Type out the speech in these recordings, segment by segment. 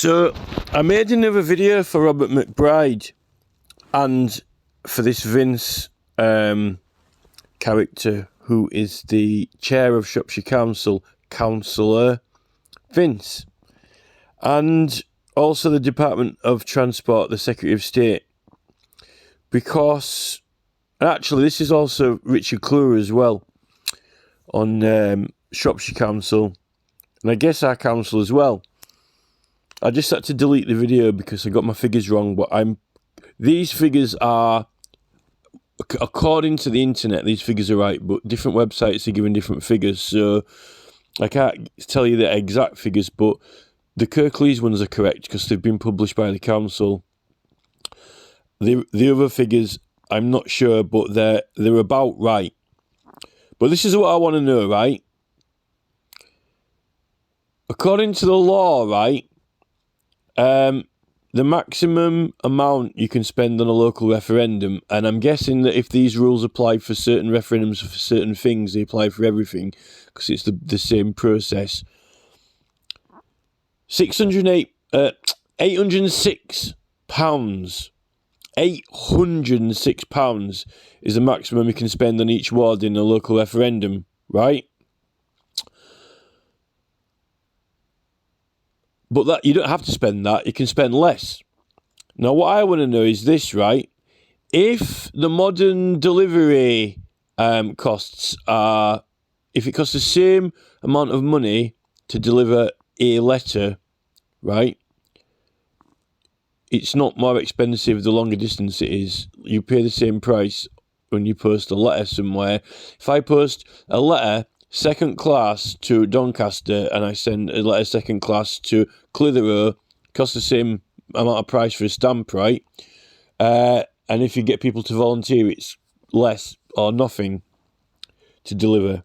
So I made another video for Robert McBride and for this Vince character who is the chair of Shropshire Council, Councillor Vince, and also the Department of Transport, the Secretary of State, because actually this is also Richard Clure as well on Shropshire Council, and I guess our council as well. I just had to delete the video because I got my figures wrong, but these figures are, according to the internet, these figures are right, but different websites are giving different figures, so I can't tell you the exact figures, but the Kirklees ones are correct because they've been published by the council. The other figures, I'm not sure, but they're about right. But this is what I want to know, right? According to the law, right, the maximum amount you can spend on a local referendum, and I'm guessing that if these rules apply for certain referendums for certain things, they apply for everything because it's the same process. £806. £806 is the maximum you can spend on each ward in a local referendum, right? But that you don't have to spend that, you can spend less. Now what I want to know is this, right? If the modern delivery costs are, if it costs the same amount of money to deliver a letter, right? It's not more expensive the longer distance it is. You pay the same price when you post a letter somewhere. If I post a letter second class to Doncaster and I send a letter second class to Clitheroe, costs the same amount of price for a stamp, right? And if you get people to volunteer, it's less or nothing to deliver.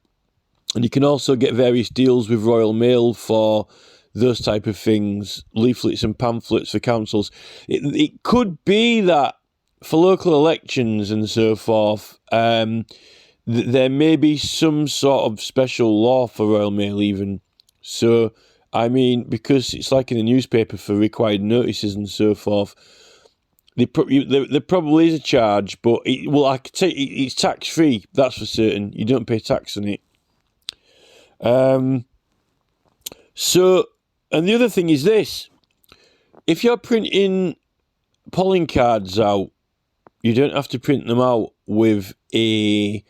And you can also get various deals with Royal Mail for those type of things, leaflets and pamphlets for councils. It could be that for local elections and so forth, there may be some sort of special law for Royal Mail even. So, I mean, because it's like in the newspaper for required notices and so forth, there probably is a charge, but I could say it's tax-free, that's for certain. You don't pay tax on it. So, and the other thing is this. If you're printing polling cards out, you don't have to print them out with a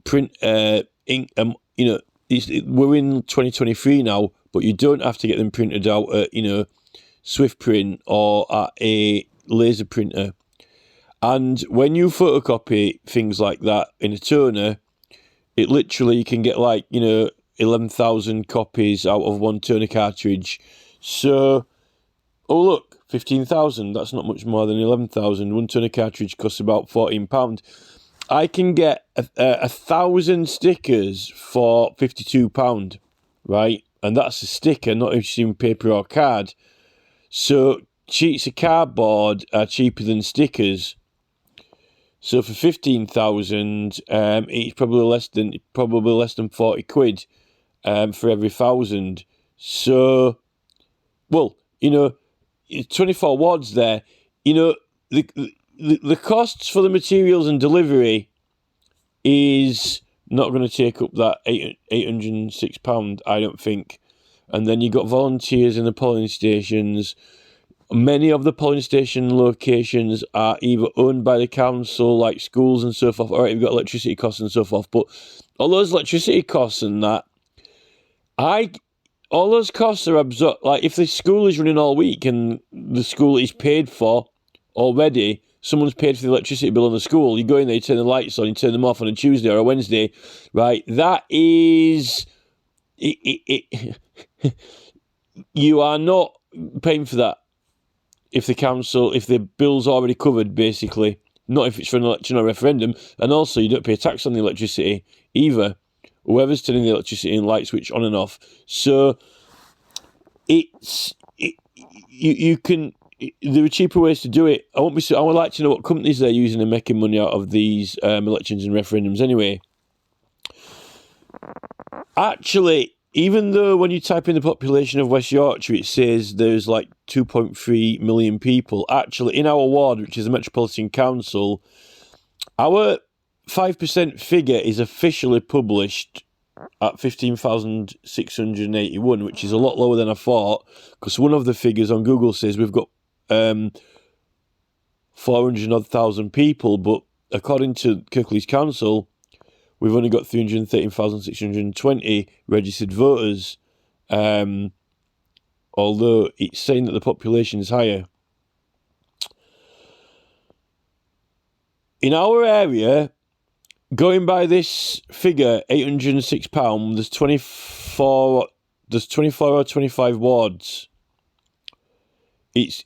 print ink. We're in 2023 now, but you don't have to get them printed out at Swift Print or at a laser printer. And when you photocopy things like that in a toner, it literally, you can get 11,000 copies out of one toner cartridge. So, oh look, 15,000. That's not much more than 11,000. One toner cartridge costs about £14. I can get 1,000 stickers for £52, right? And that's a sticker, not even paper or card. So sheets of cardboard are cheaper than stickers. So for 15,000, it's probably less than £40 for every 1,000. So, well, 24 wards there. The costs for the materials and delivery is not going to take up that £806, I don't think. And then you got volunteers in the polling stations. Many of the polling station locations are either owned by the council, like schools and so forth, or you've got electricity costs and so forth. But all those electricity costs and that, all those costs are absorbed. Like if the school is running all week and the school is paid for already, someone's paid for the electricity bill on the school, you go in there, you turn the lights on, you turn them off on a Tuesday or a Wednesday, right? That is... you are not paying for that if the bill's already covered, basically. Not if it's for an election or referendum. And also, you don't pay tax on the electricity either. Whoever's turning the electricity and light switch on and off. So, you can... There are cheaper ways to do it. I would like to know what companies they're using and making money out of these elections and referendums anyway. Actually, even though when you type in the population of West Yorkshire, it says there's like 2.3 million people, actually in our ward, which is the Metropolitan Council, our 5% figure is officially published at 15,681, which is a lot lower than I thought, because one of the figures on Google says we've got 400,000 people, but according to Kirklees Council, we've only got 313,620 registered voters, although it's saying that the population is higher. In our area, going by this figure, £806, there's 24 or 25 wards. It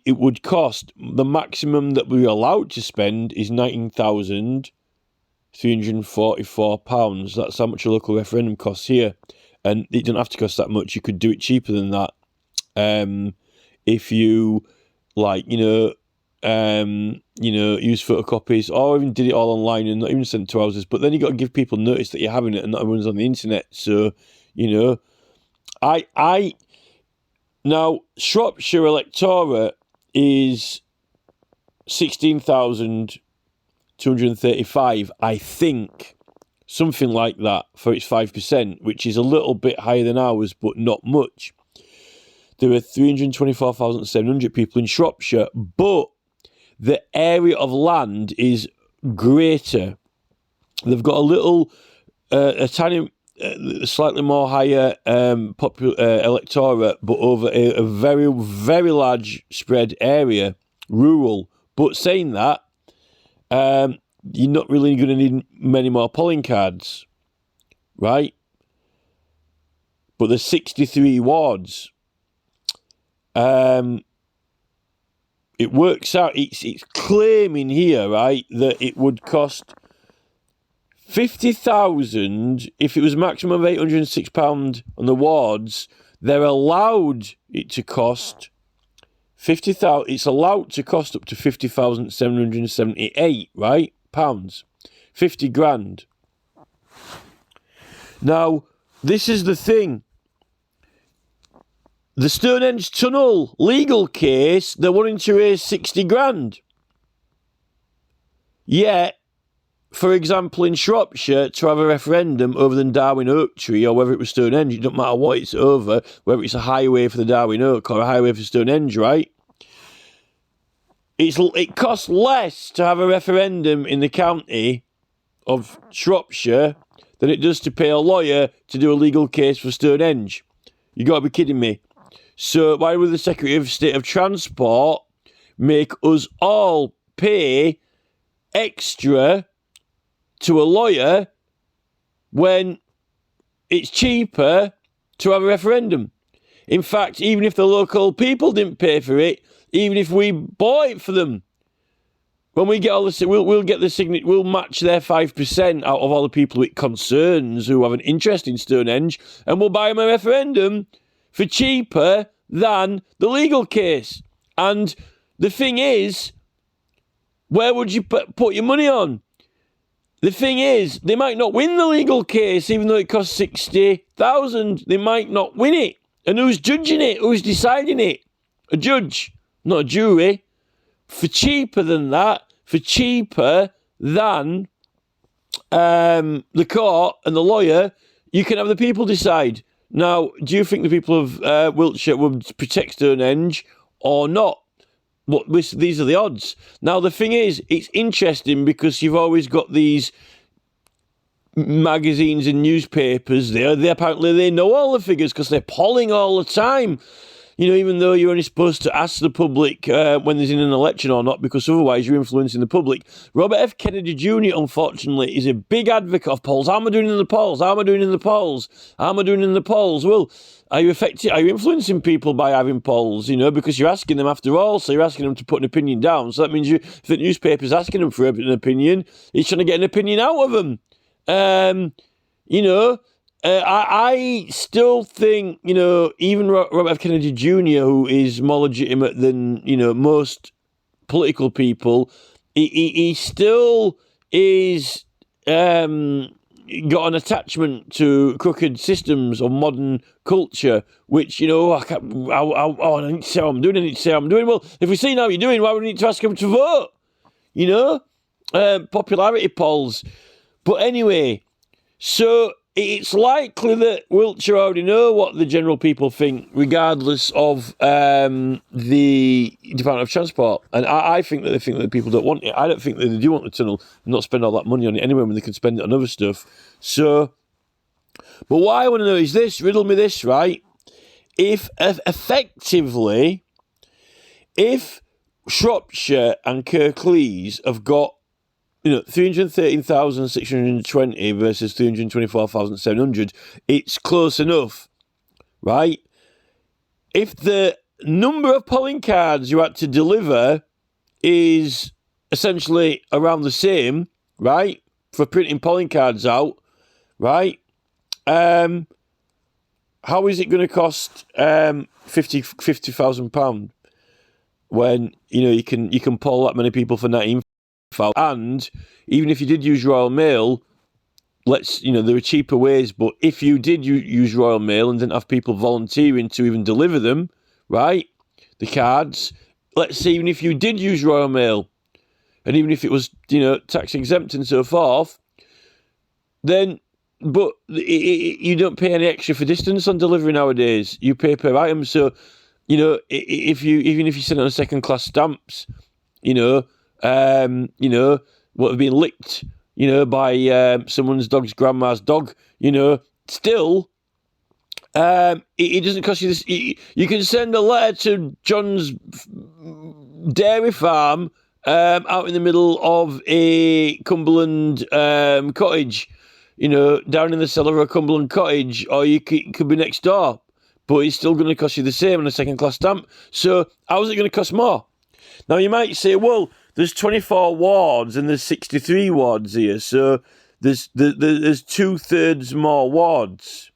would cost, the maximum that we're allowed to spend is £19,344. That's how much a local referendum costs here. And it doesn't have to cost that much. You could do it cheaper than that. If you, use photocopies, or even did it all online and not even sent to houses. But then you got to give people notice that you're having it, and not everyone's on the internet. So, now Shropshire electorate is 16,235, I think, something like that for its 5%, which is a little bit higher than ours, but not much. There are 324,700 people in Shropshire, but the area of land is greater. They've got a tiny, slightly more higher electorate, but over a very, very large spread area, rural. But saying that, you're not really going to need many more polling cards, right? But there's 63 wards. It works out, it's claiming here, right, that it would cost 50,000 if it was a maximum of £806 on the wards. They're allowed it to cost 50,000. It's allowed to cost up to 50,778, right? Pounds. 50 grand. Now, this is the thing. The Stonehenge Tunnel legal case, they're wanting to raise 60 grand. Yet, for example, in Shropshire, to have a referendum other than Darwin Oak Tree, or whether it was Stonehenge, it doesn't matter what it's over, whether it's a highway for the Darwin Oak or a highway for Stonehenge, right? It costs less to have a referendum in the county of Shropshire than it does to pay a lawyer to do a legal case for Stonehenge. You got to be kidding me. So why would the Secretary of State of Transport make us all pay extra to a lawyer when it's cheaper to have a referendum? In fact, even if the local people didn't pay for it, even if we bought it for them, when we get all the, we'll get the signature, we'll match their 5% out of all the people it concerns who have an interest in Stonehenge, and we'll buy them a referendum for cheaper than the legal case. And the thing is, where would you put your money on? The thing is, they might not win the legal case, even though it costs 60,000. They might not win it. And who's judging it? Who's deciding it? A judge, not a jury. For cheaper than that, for cheaper than the court and the lawyer, you can have the people decide. Now, do you think the people of Wiltshire would protect Stonehenge or not? Well, these are the odds. Now, the thing is, it's interesting because you've always got these magazines and newspapers. They apparently know all the figures because they're polling all the time. Even though you're only supposed to ask the public when there's in an election or not, because otherwise you're influencing the public. Robert F. Kennedy Jr., unfortunately, is a big advocate of polls. How am I doing in the polls? How am I doing in the polls? How am I doing in the polls? Well, are you influencing people by having polls, because you're asking them after all, so you're asking them to put an opinion down. So that means if the newspaper's asking them for an opinion, he's trying to get an opinion out of them. I still think, even Robert F. Kennedy Jr., who is more legitimate than, most political people, he still is, got an attachment to crooked systems or modern culture, which, I need to say how I'm doing, I need to say how I'm doing. Well, if we see how you're doing, why would we need to ask them to vote? Popularity polls. But anyway, so it's likely that Wiltshire already know what the general people think, regardless of the Department of Transport. And I think that they think that the people don't want it. I don't think that they do want the tunnel and not spend all that money on it anyway when they can spend it on other stuff. So, but what I want to know is this, riddle me this, right? If Shropshire and Kirklees have got 313,620 versus 324,700, it's close enough, right? If the number of polling cards you had to deliver is essentially around the same, right, for printing polling cards out, right, how is it going to cost £50,000 when, you can poll that many people for 19? And even if you did use Royal Mail, there are cheaper ways, but if you did use Royal Mail and didn't have people volunteering to even deliver them, right, the cards, let's say even if you did use Royal Mail, and even if it was, tax exempt and so forth, then, but you don't pay any extra for distance on delivery nowadays. You pay per item, so, even if you send it on second-class stamps, what have been licked, by someone's dog's grandma's dog, still, it doesn't cost you this. You can send a letter to John's dairy farm out in the middle of a Cumberland cottage, down in the cellar of a Cumberland cottage, or it could be next door, but it's still going to cost you the same on a second-class stamp. So how's it going to cost more? Now, you might say, well, there's 24 wards and there's 63 wards here, so there's 2/3 more wards.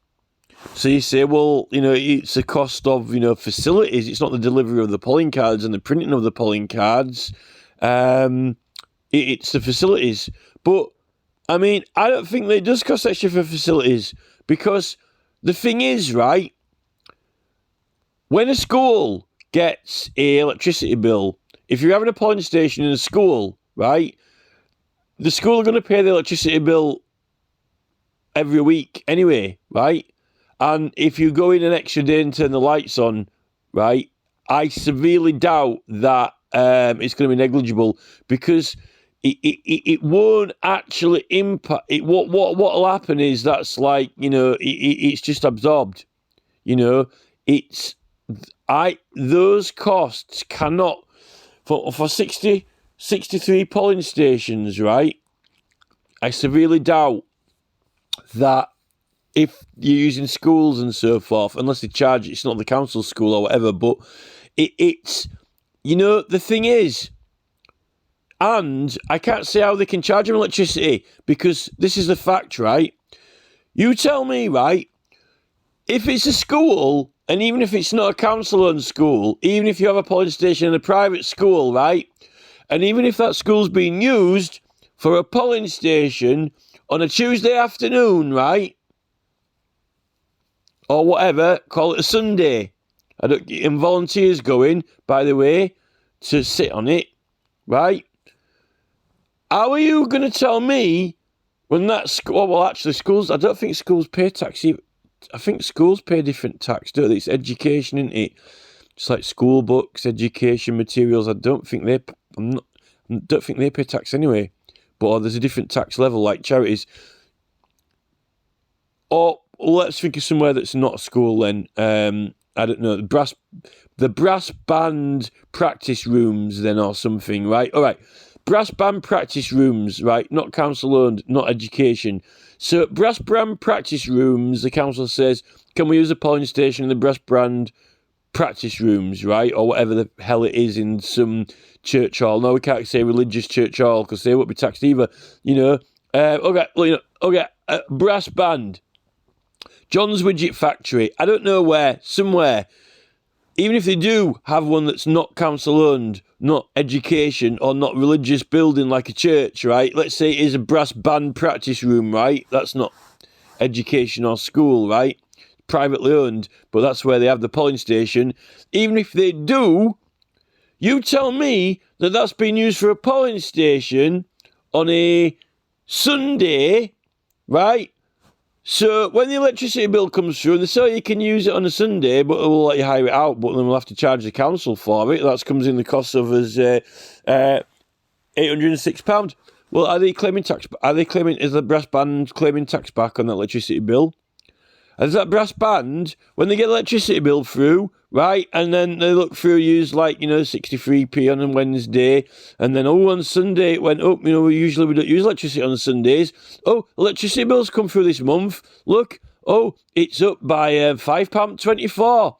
So you say, well, it's a cost of, facilities. It's not the delivery of the polling cards and the printing of the polling cards. It's the facilities. But, I mean, I don't think that it does cost extra for facilities, because the thing is, right, when a school gets an electricity bill, if you're having a polling station in a school, right, the school are going to pay the electricity bill every week anyway, right? And if you go in an extra day and turn the lights on, right, I severely doubt that it's going to be negligible, because it won't actually impact. What'll happen is that's like, it's just absorbed. Those costs cannot. For 63 polling stations, right, I severely doubt that if you're using schools and so forth, unless they charge, it's not the council school or whatever, but it's, the thing is, and I can't see how they can charge them electricity, because this is the fact, right? You tell me, right, if it's a school, and even if it's not a council-owned school, even if you have a polling station in a private school, right, and even if that school's being used for a polling station on a Tuesday afternoon, right, or whatever, call it a Sunday, and volunteers going, by the way, to sit on it, right, how are you going to tell me when that school, well, actually, schools, I don't think schools pay tax either. I think schools pay different tax, don't they? It's education, isn't it? It's like school books, education materials. I don't think they pay tax anyway. But there's a different tax level, like charities. Or let's think of somewhere that's not a school then. I don't know, the brass band practice rooms then, or something, right? All right, brass band practice rooms, right? Not council owned, not education. So brass band practice rooms, the council says, can we use a polling station in the brass band practice rooms, right? Or whatever the hell it is in some church hall. No, we can't say religious church hall because they won't be taxed either, brass band. John's Widget Factory. I don't know where, somewhere. Even if they do have one that's not council owned, not education or not religious building like a church, right? Let's say it is a brass band practice room, right? That's not education or school, right? Privately owned, but that's where they have the polling station. Even if they do, you tell me that that's been used for a polling station on a Sunday, right? So when the electricity bill comes through, and they say you can use it on a Sunday, but we'll let you hire it out, but then we'll have to charge the council for it. That comes in the cost of us £806. Well, are they claiming tax? Are they claiming? Is the brass band claiming tax back on the electricity bill? As that brass band, when they get electricity bill through, right, and then they look through, use 63p on a Wednesday, and then on Sunday it went up. We don't use electricity on Sundays. Oh, electricity bills come through this month. Look, it's up by £5.24.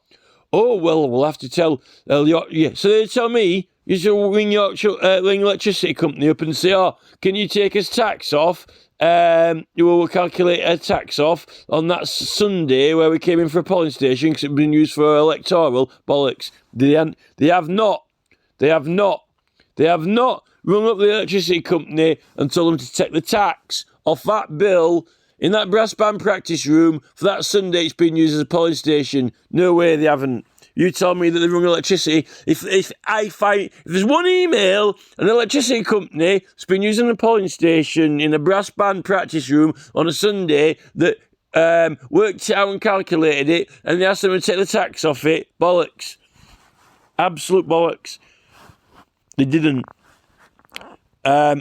Oh, well, we'll have to tell yeah. So they tell me you should ring electricity company up and say, can you take us tax off? We'll calculate a tax off on that Sunday where we came in for a polling station because it's been used for electoral bollocks. They have not rung up the electricity company and told them to take the tax off that bill in that brass band practice room for that Sunday it's been used as a polling station. No way they haven't. You tell me that they rung electricity. If there's one email, an electricity company that's been using a polling station in a brass band practice room on a Sunday that worked it out and calculated it, and they asked them to take the tax off it, bollocks. Absolute bollocks. They didn't. So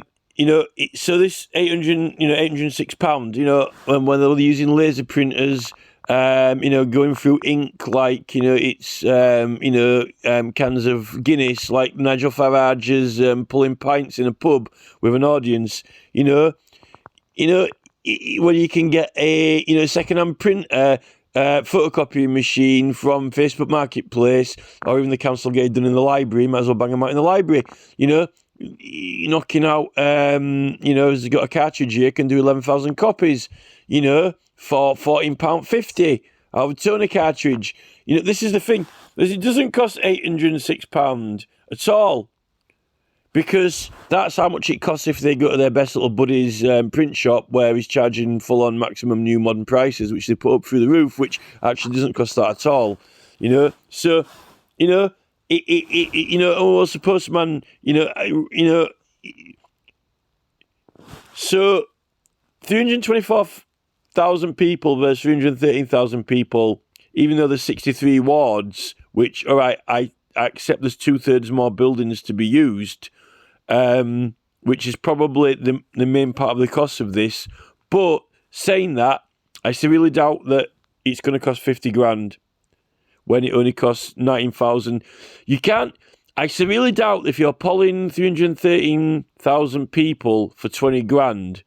this £806, when they were using laser printers, going through ink like, it's, cans of Guinness, like Nigel Farage is pulling pints in a pub with an audience, when you can get a, second-hand printer, photocopying machine from Facebook Marketplace, or even the council get it done in the library, might as well bang them out in the library, knocking out, has got a cartridge here, can do 11,000 copies, for £14.50 out of a toner cartridge. This is the thing. It doesn't cost £806 at all, because that's how much it costs if they go to their best little buddy's print shop where he's charging full-on maximum new modern prices, which they put up through the roof, which actually doesn't cost that at all. So, what's the postman, so 324,000 people versus 313,000 people, even though there's 63 wards, which, all right, I accept there's 2/3 more buildings to be used, which is probably the main part of the cost of this. But saying that, I severely doubt that it's going to cost 50 grand when it only costs 19,000. I severely doubt if you're polling 313,000 people for 20 grand,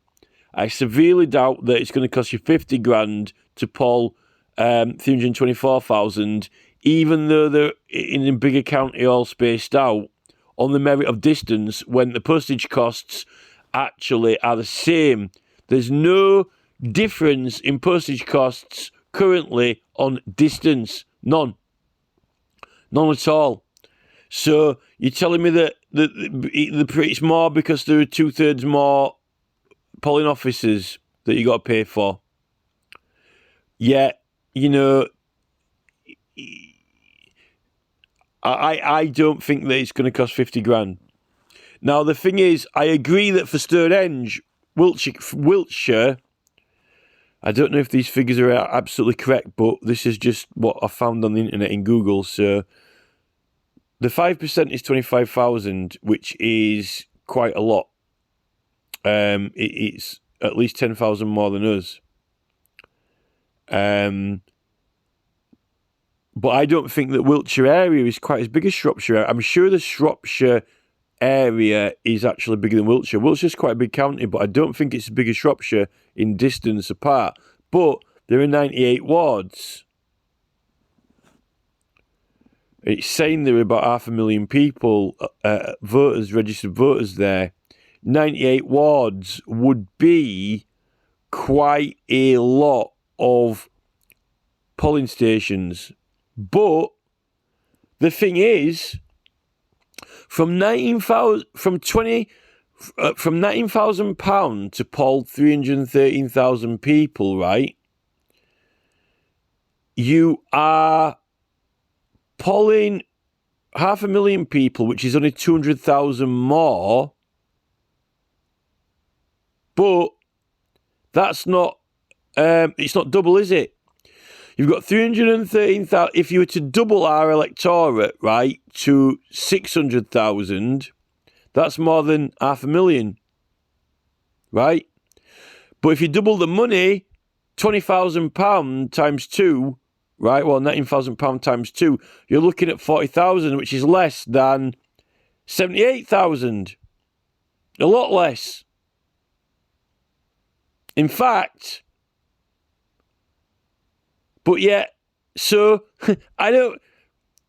I severely doubt that it's going to cost you 50 grand to poll 324,000, even though they're in a bigger county all spaced out, on the merit of distance, when the postage costs actually are the same. There's no difference in postage costs currently on distance. None at all. So you're telling me that it's more because there are 2/3 more polling officers that you got to pay for? Yeah, I don't think that it's going to cost 50 grand. Now, the thing is, I agree that for Stonehenge, Wiltshire, I don't know if these figures are absolutely correct, but this is just what I found on the internet in Google. So the 5% is 25,000, which is quite a lot. It's at least 10,000 more than us. But I don't think that Wiltshire area is quite as big as Shropshire. I'm sure the Shropshire area is actually bigger than Wiltshire. Wiltshire's quite a big county, but I don't think it's as big as Shropshire in distance apart. But there are 98 wards. It's saying there are about 500,000 people, registered voters there. 98 wards would be quite a lot of polling stations. But the thing is, from £19,000 to poll 313,000 people, right? You are polling 500,000 people, which is only 200,000 more. But that's not, it's not double, is it? You've got 313,000. If you were to double our electorate, right, to 600,000, that's more than 500,000, right? But if you double the money, £20,000 times 2, right, well, £19,000 times 2, you're looking at 40,000, which is less than 78,000. A lot less. In fact, but yet, so, I don't,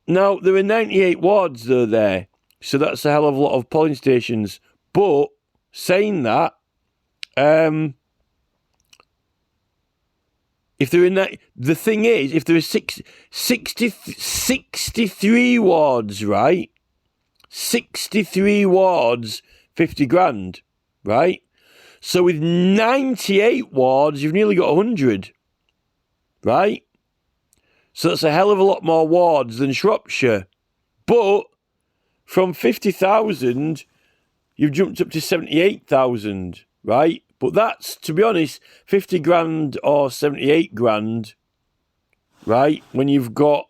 now, there are 98 wards, though, there, so that's a hell of a lot of polling stations, but, saying that, if there are, the thing is, if there are 63 wards, right, 63 wards, 50 grand, right, so with 98 wards, you've nearly got 100, right? So that's a hell of a lot more wards than Shropshire. But from 50,000, you've jumped up to 78,000, right? But that's, to be honest, 50 grand or 78 grand, right? When you've got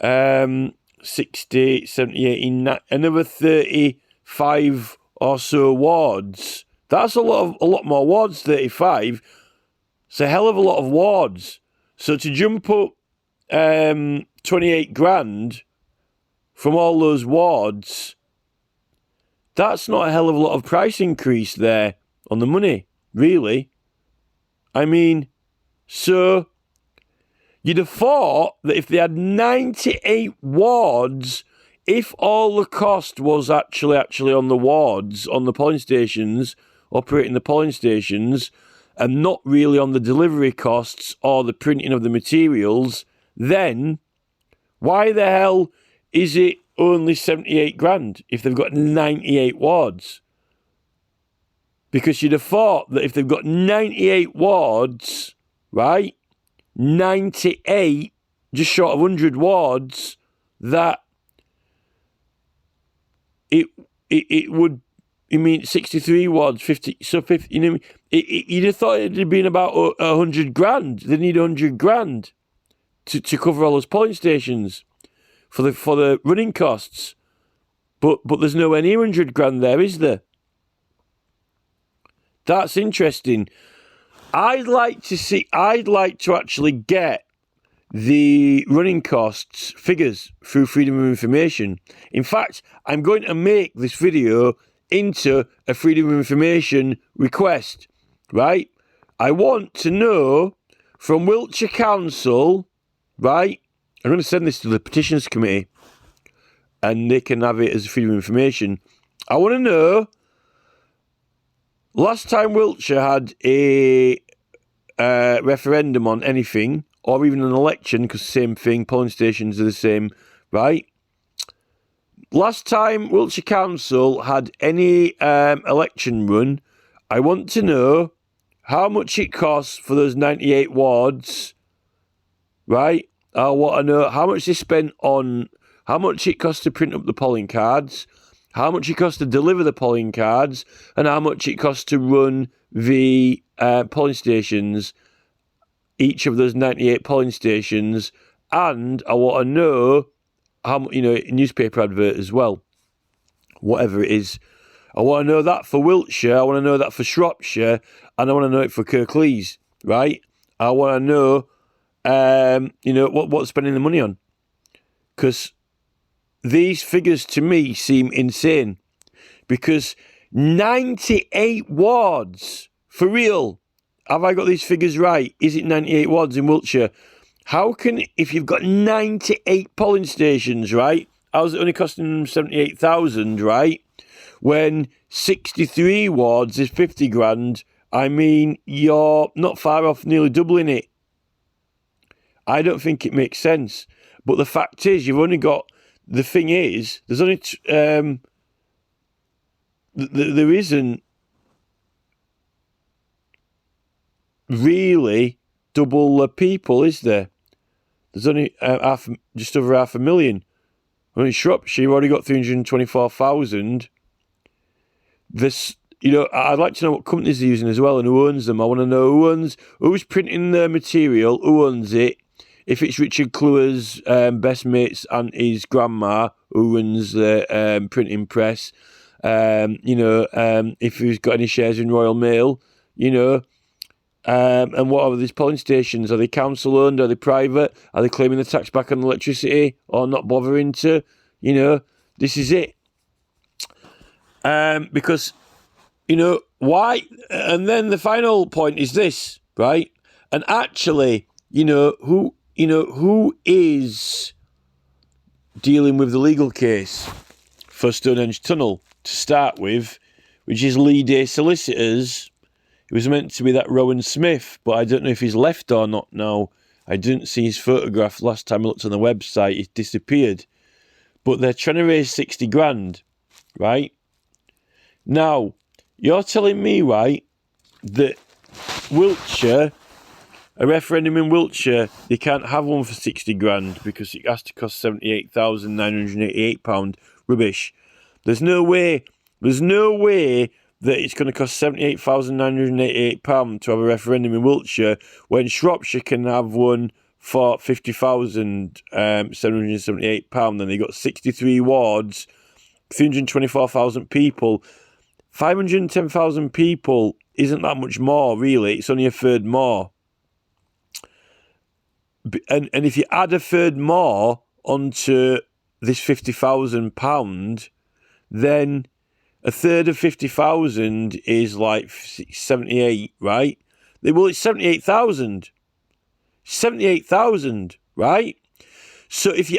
60, 78, another 35 or so wards. That's a lot more wards, 35. It's a hell of a lot of wards. So to jump up 28 grand from all those wards, that's not a hell of a lot of price increase there on the money, really. I mean, so you'd have thought that if they had 98 wards, if all the cost was actually on the wards, on the polling stations, operating the polling stations, and not really on the delivery costs or the printing of the materials, then why the hell is it only 78 grand if they've got 98 wards? Because you'd have thought that if they've got 98 wards, right, 98, just short of 100 wards, that it would, I mean, 63 wards, 50, so 50, you know, you'd have thought it'd have been about 100 grand. They need 100 grand to cover all those polling stations for the running costs. But there's nowhere near 100 grand there, is there? That's interesting. I'd like to actually get the running costs figures through Freedom of Information. In fact, I'm going to make this video into a Freedom of Information request, right? I want to know from Wiltshire Council, right? I'm going to send this to the Petitions Committee and they can have it as a Freedom of Information. I want to know, last time Wiltshire had a referendum on anything, or even an election, because same thing, polling stations are the same, right? Last time Wiltshire Council had any election run, I want to know how much it costs for those 98 wards, right? I want to know how much they spent on, how much it costs to print up the polling cards, how much it costs to deliver the polling cards, and how much it costs to run the polling stations, each of those 98 polling stations, and I want to know how much, you know, newspaper advert as well, whatever it is. I want to know that for Wiltshire, I want to know that for Shropshire, and I want to know it for Kirklees, right? I want to know, you know, what spending the money on, because these figures to me seem insane, because 98 wards, for real, have I got these figures right? Is it 98 wards in Wiltshire? How can, if you've got 98 polling stations, right, how's it only costing them 78,000, right, when 63 wards is 50 grand? I mean, you're not far off nearly doubling it. I don't think it makes sense. But the fact is, you've only got, the thing is, there's only there isn't really double the people, is there? There's only just over 500,000. Only Shropshire, you've already got 324,000. This, I'd like to know what companies they're using as well and who owns them. I want to know who's printing the material, who owns it. If it's Richard Cluer's best mates and his grandma who runs the printing press, if he's got any shares in Royal Mail, and what are these polling stations? Are they council owned? Are they private? Are they claiming the tax back on electricity or not bothering to? This is it. Because, why? And then the final point is this, right? And actually, who is dealing with the legal case for Stonehenge Tunnel to start with, which is Lee Day Solicitors. It was meant to be that Rowan Smith, but I don't know if he's left or not now. I didn't see his photograph last time I looked on the website. It disappeared. But they're trying to raise 60 grand, right? Now, you're telling me, right, that Wiltshire, a referendum in Wiltshire, they can't have one for 60 grand because it has to cost £78,988. Rubbish. There's no way that it's going to cost £78,988 to have a referendum in Wiltshire when Shropshire can have one for £50,778. Then they got 63 wards, 324,000 people. 510,000 people isn't that much more, really. It's only a third more. And if you add a third more onto this £50,000, then a third of 50,000 is like 78, right? Well, it's 78,000. 78,000, right? So if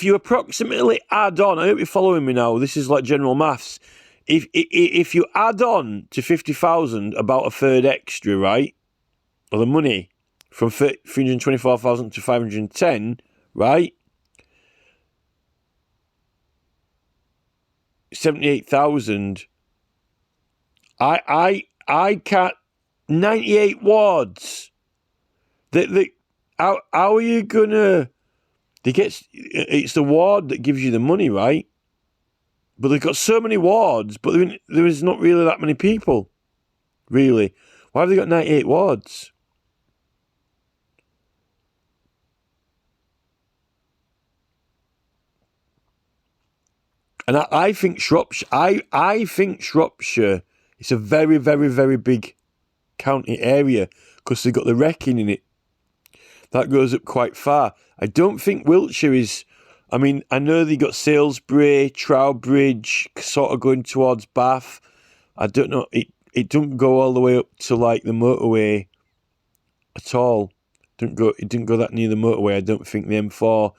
you approximately add on, I hope you're following me now, this is like general maths. If you add on to 50,000 about a third extra, right? Or the money from 324,000 to 510, right? 78,000. I can't. 98 wards. How are you gonna? It's the ward that gives you the money, right? But they've got so many wards, but there is not really that many people, really. Why have they got 98 wards? And I think Shropshire. I think Shropshire. It's a very, very, very big county area because they've got the Wrecking in it. That goes up quite far. I don't think Wiltshire is. I mean, I know they got Salisbury, Trowbridge, sort of going towards Bath. I don't know. It don't go all the way up to like the motorway at all. It didn't go that near the motorway. I don't think the M4.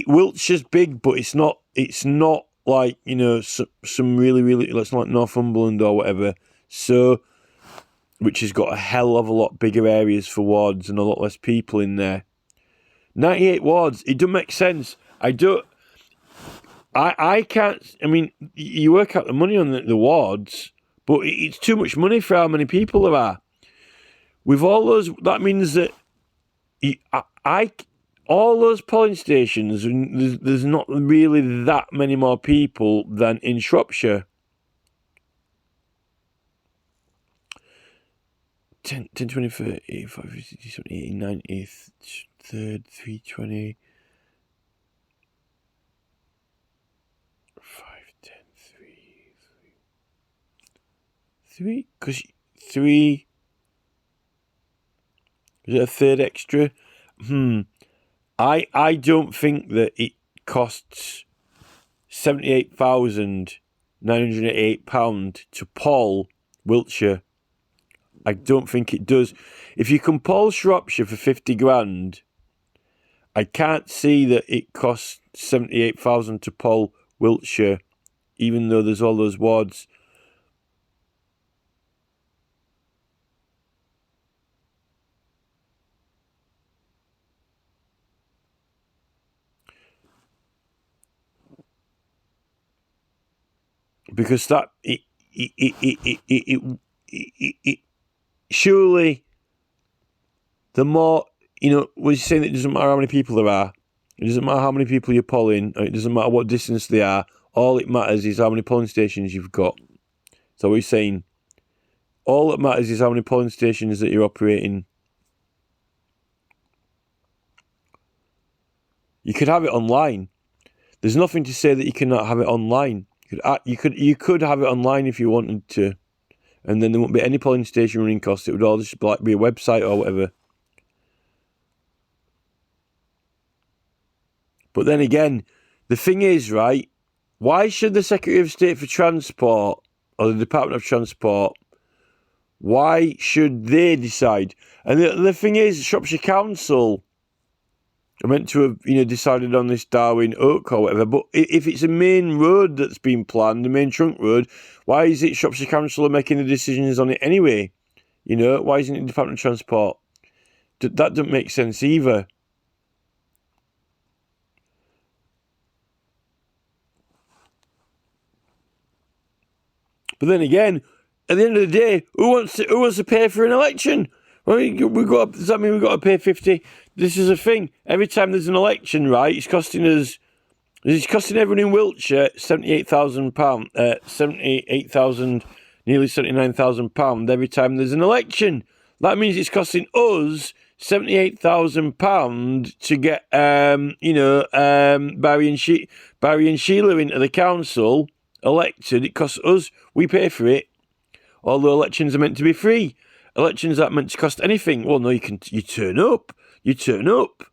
Wiltshire's big, but it's not like some really really. It's like Northumberland or whatever. So, which has got a hell of a lot bigger areas for wards and a lot less people in there. 98 wards. It doesn't make sense. I can't. I mean, you work out the money on the wards, but it's too much money for how many people there are. With all those, that means that all those polling stations, there's not really that many more people than in Shropshire. 10, 20, 30, 85, 60, 70, 80, 90, 3rd, 320, 5, 10, 3, because 3, is it a third extra? I don't think that it costs £78,988 to poll Wiltshire. I don't think it does. If you can poll Shropshire for 50 grand, I can't see that it costs 78,000 to poll Wiltshire, even though there's all those wards. because that surely the more, we're saying that it doesn't matter how many people there are. It doesn't matter how many people you're polling. It doesn't matter what distance they are. All it matters is how many polling stations you've got. So we're saying all that matters is how many polling stations that you're operating. You could have it online. There's nothing to say that you cannot have it online. You could have it online if you wanted to, and then there wouldn't be any polling station running costs. It would all just be a website or whatever. But then again, the thing is, right, why should the Secretary of State for Transport or the Department of Transport, why should they decide? And the thing is, Shropshire Council are meant to have, decided on this Darwin Oak or whatever, but if it's a main road that's been planned, a main trunk road, why is it Shropshire Council are making the decisions on it anyway? Why isn't it the Department of Transport? That doesn't make sense either. But then again, at the end of the day, who wants to pay for an election? Well, does that mean we've got to pay 50? This is a thing. Every time there's an election, right, it's costing everyone in Wiltshire £78,000, nearly £79,000 every time there's an election. That means it's costing us £78,000 to get, Barry and Sheila into the council elected. It costs us. We pay for it. Although elections are meant to be free. Elections aren't meant to cost anything. Well, no, you turn up. You turn up.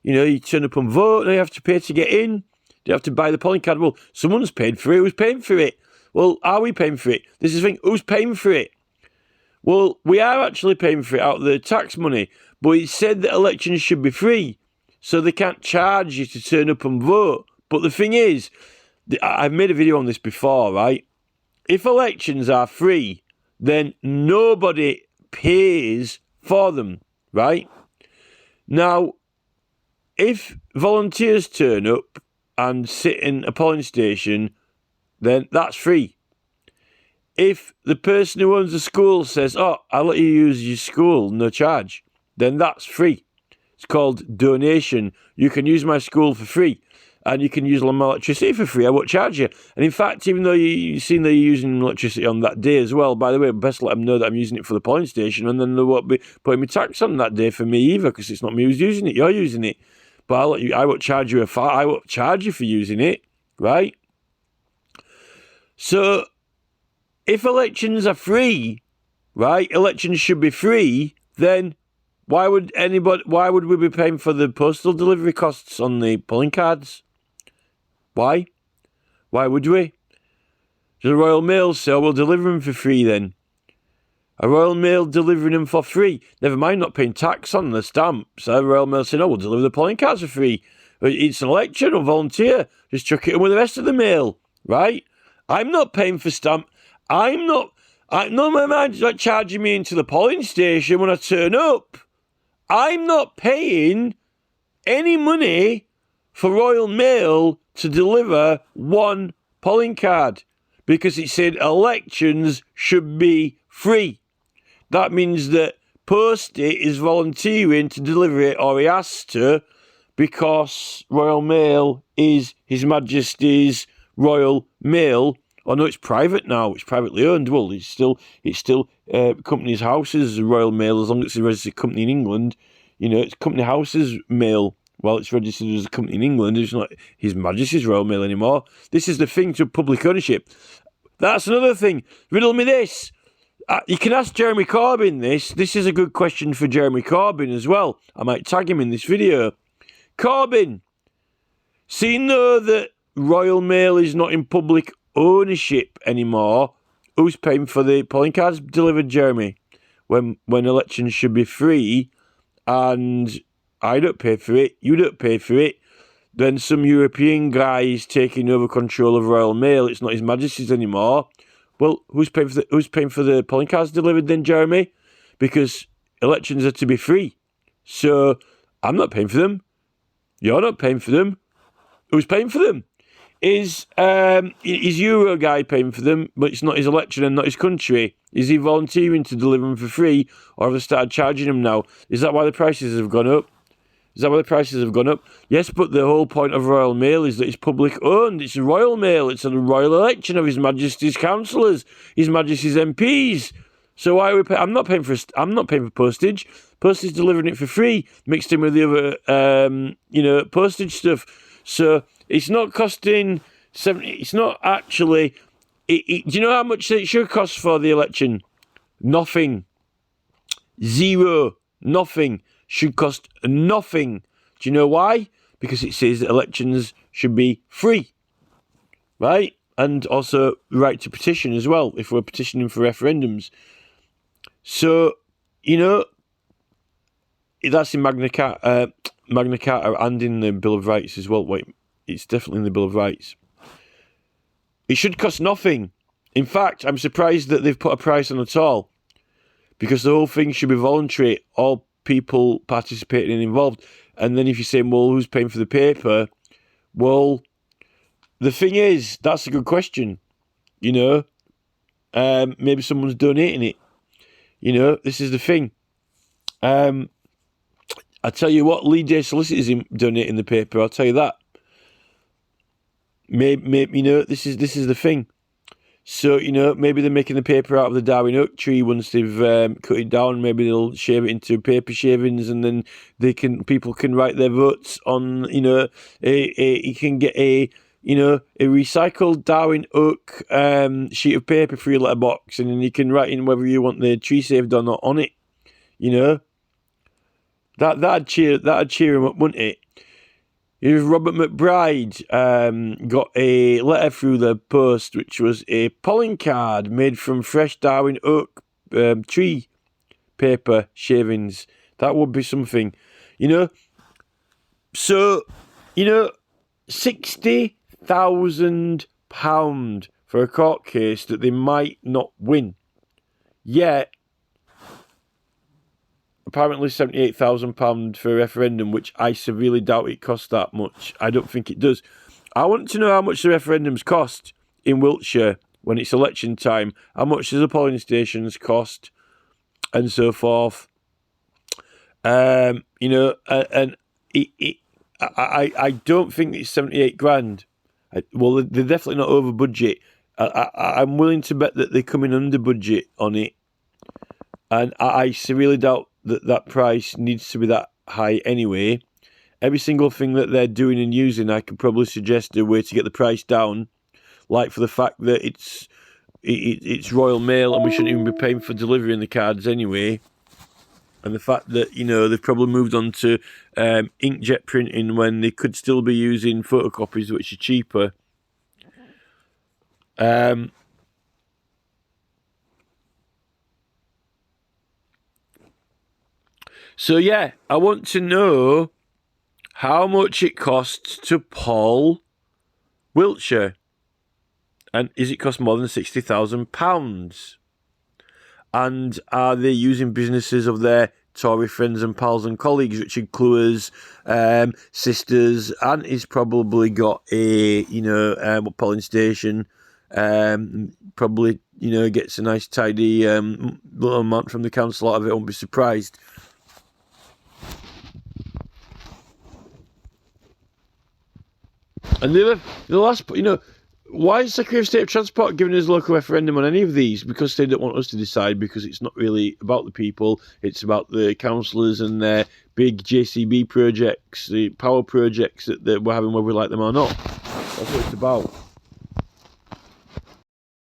You turn up and vote. Now you have to pay to get in. You have to buy the polling card. Well, someone's paid for it. Who's paying for it? Well, are we paying for it? This is the thing. Who's paying for it? Well, we are actually paying for it out of the tax money. But it said that elections should be free. So they can't charge you to turn up and vote. But the thing is, I've made a video on this before, right? If elections are free, then nobody pays for them, right? Now, if volunteers turn up and sit in a polling station, then that's free. If the person who owns the school says, I'll let you use your school, no charge, then that's free. It's called donation. You can use my school for free. And you can use my electricity for free. I won't charge you. And in fact, even though you've seen that you're using electricity on that day as well, by the way, best let them know that I'm using it for the polling station, and then they won't be putting me tax on that day for me either, because it's not me who's using it. You're using it. But I won't charge you I won't charge you for using it, right? So, if elections are free, right? Elections should be free. Then why would we be paying for the postal delivery costs on the polling cards? Why? Why would we? Does a Royal Mail say, we'll deliver them for free then? A Royal Mail delivering them for free. Never mind not paying tax on the stamps. A Royal Mail saying, we'll deliver the polling cards for free. It's an election or volunteer. Just chuck it in with the rest of the mail, right? I'm not paying for stamp. No man's not charging me into the polling station when I turn up. I'm not paying any money for Royal Mail to deliver one polling card because it said elections should be free. That means that Postie is volunteering to deliver it, or he has to, because Royal Mail is His Majesty's Royal Mail. Oh no, it's private now. It's privately owned. Well, it's still Company's House's Royal Mail, as long as it's a registered company in England. It's Company House's mail. Well, it's registered as a company in England. It's not His Majesty's Royal Mail anymore. This is the thing to public ownership. That's another thing. Riddle me this. You can ask Jeremy Corbyn this. This is a good question for Jeremy Corbyn as well. I might tag him in this video. Corbyn, seeing though that Royal Mail is not in public ownership anymore, who's paying for the polling cards delivered, Jeremy? When elections should be free, and I don't pay for it, you don't pay for it, then some European guy is taking over control of Royal Mail. It's not His Majesty's anymore. Well, who's paying for the polling cards delivered then, Jeremy? Because elections are to be free. So I'm not paying for them. You're not paying for them. Who's paying for them? Is Euro guy paying for them, but it's not his election and not his country? Is he volunteering to deliver them for free, or have they started charging them now? Is that why the prices have gone up? Yes, but the whole point of Royal Mail is that it's public owned. It's a Royal Mail. It's a royal election of His Majesty's councillors, His Majesty's MPs. So why are we I'm not paying for postage. Post is delivering it for free, mixed in with the other postage stuff. So it's not costing 70. It's not actually. Do you know how much it should cost for the election? Nothing. Zero. Nothing. Should cost nothing. Do you know why? Because it says that elections should be free, right? And also the right to petition as well, if we're petitioning for referendums. So, that's in Magna Carta and in the Bill of Rights as well. Wait, it's definitely in the Bill of Rights. It should cost nothing. In fact, I'm surprised that they've put a price on at all, because the whole thing should be voluntary, all people participating and involved. And then if you're saying, well, who's paying for the paper? Well, the thing is, that's a good question. Maybe someone's donating it. This is the thing. I tell you what, Lee Day Solicitors donating the paper. I'll tell you that. Maybe this is the thing. So maybe they're making the paper out of the Darwin oak tree once they've cut it down. Maybe they'll shave it into paper shavings, and then people can write their votes on. You can get a recycled Darwin oak sheet of paper for your letterbox, and then you can write in whether you want the tree saved or not on it. That'd cheer him up, wouldn't it? If Robert McBride got a letter through the post, which was a polling card made from fresh Darwin oak tree paper shavings, that would be something, So, £60,000 for a court case that they might not win. Yet, apparently £78,000 for a referendum, which I severely doubt it costs that much. I don't think it does. I want to know how much the referendums cost in Wiltshire when it's election time. How much do the polling stations cost, and so forth. And I don't think it's 78 grand. Well, they're definitely not over budget. I'm willing to bet that they're coming under budget on it, and I severely doubt that price needs to be that high anyway. Every single thing that they're doing and using, I could probably suggest a way to get the price down, like for the fact that it's Royal Mail and we shouldn't even be paying for delivering the cards anyway, and the fact that they've probably moved on to inkjet printing when they could still be using photocopies, which are cheaper. So yeah, I want to know how much it costs to poll Wiltshire, and is it cost more than £60,000? And are they using businesses of their Tory friends and pals and colleagues? Richard Cluer's sisters, and he's probably got a polling station. Probably gets a nice tidy little amount from the council out of it. I won't be surprised. And the last, why is Secretary of State of Transport giving us a local referendum on any of these? Because they don't want us to decide, because it's not really about the people, it's about the councillors and their big JCB projects, the power projects that we're having, whether we like them or not. That's what it's about.